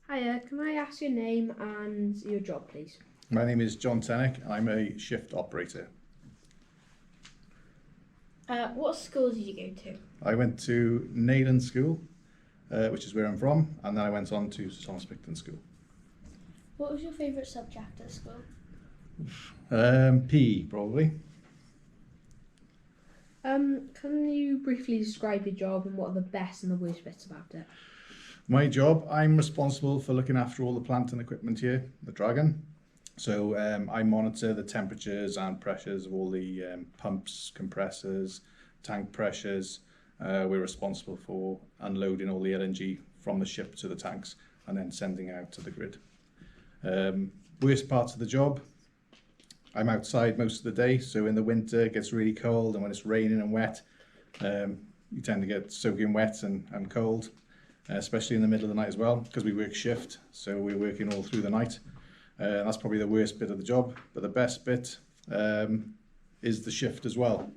Hiya, can I ask your name and your job, please? My name is John Tennick. I'm a shift operator. What school did you go to? I went to Neyland School, which is where I'm from, and then I went on to Sir Thomas Picton School. What was your favourite subject at school? PE, probably. Can you briefly describe your job and what are the best and the worst bits about it? My job, I'm responsible for looking after all the plant and equipment here, the Dragon. So I monitor the temperatures and pressures of all the pumps, compressors, tank pressures. We're responsible for unloading all the LNG from the ship to the tanks and then sending out to the grid. Worst parts of the job, I'm outside most of the day, so in the winter it gets really cold, and when it's raining and wet, you tend to get soaking wet and cold, especially in the middle of the night as well, because we work shift, so we're working all through the night. That's probably the worst bit of the job, but the best bit is the shift as well.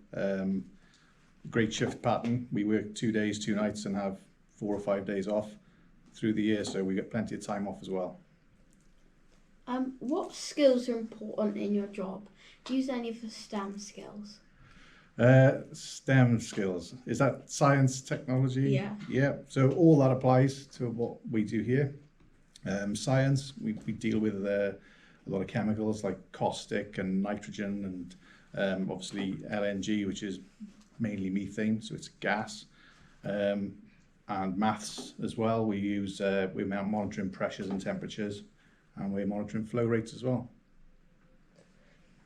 Great shift pattern. We work 2 days, 2 nights, and have 4 or 5 days off through the year, so we get plenty of time off as well. What skills are important in your job? Do you use any of the STEM skills? STEM skills. Is that science, technology? Yeah. Yeah, so all that applies to what we do here. Science, we deal with a lot of chemicals like caustic and nitrogen, and obviously LNG, which is mainly methane, so it's gas. And maths as well. We're monitoring pressures and temperatures, and we're monitoring flow rates as well.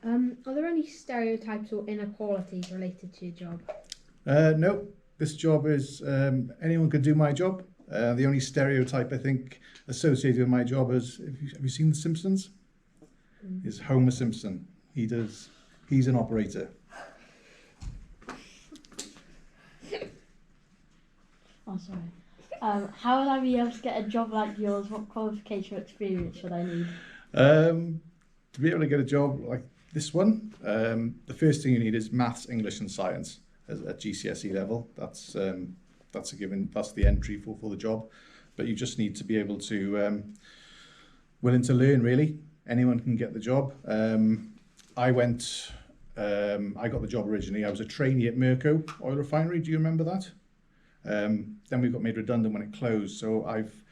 Are there any stereotypes or inequalities related to your job? No, this job is, anyone can do my job. The only stereotype I think associated with my job is, have you seen The Simpsons? Is Homer Simpson. He's an operator. Oh, sorry. How will I be able to get a job like yours? What qualification or experience should I need? To be able to get a job like this one, the first thing you need is maths, English and science at GCSE level. That's a given. That's the entry for the job. But you just need to be able to, willing to learn really. Anyone can get the job. I got the job originally. I was a trainee at Mirco Oil Refinery. Do you remember that? Then we got made redundant when it closed. So I've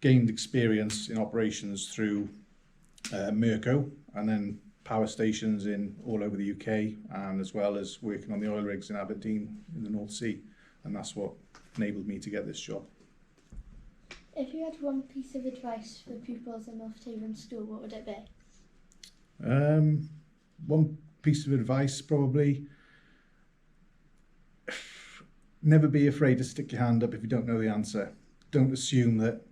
gained experience in operations through Mirco, and then power stations in all over the UK, and as well as working on the oil rigs in Aberdeen in the North Sea. And that's what enabled me to get this job. If you had one piece of advice for pupils in North Tavern School, what would it be? One piece of advice, probably, never be afraid to stick your hand up if you don't know the answer. Don't assume that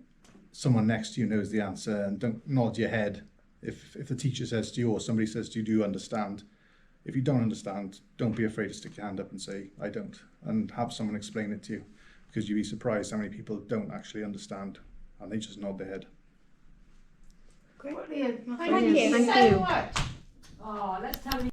someone next to you knows the answer, and don't nod your head if the teacher says to you or somebody says to you, do you understand? If you don't understand, don't be afraid to stick your hand up and say, I don't, and have someone explain it to you, because you'd be surprised how many people don't actually understand and they just nod their head. Great. Brilliant. Thank you. So much. Oh, let's tell you.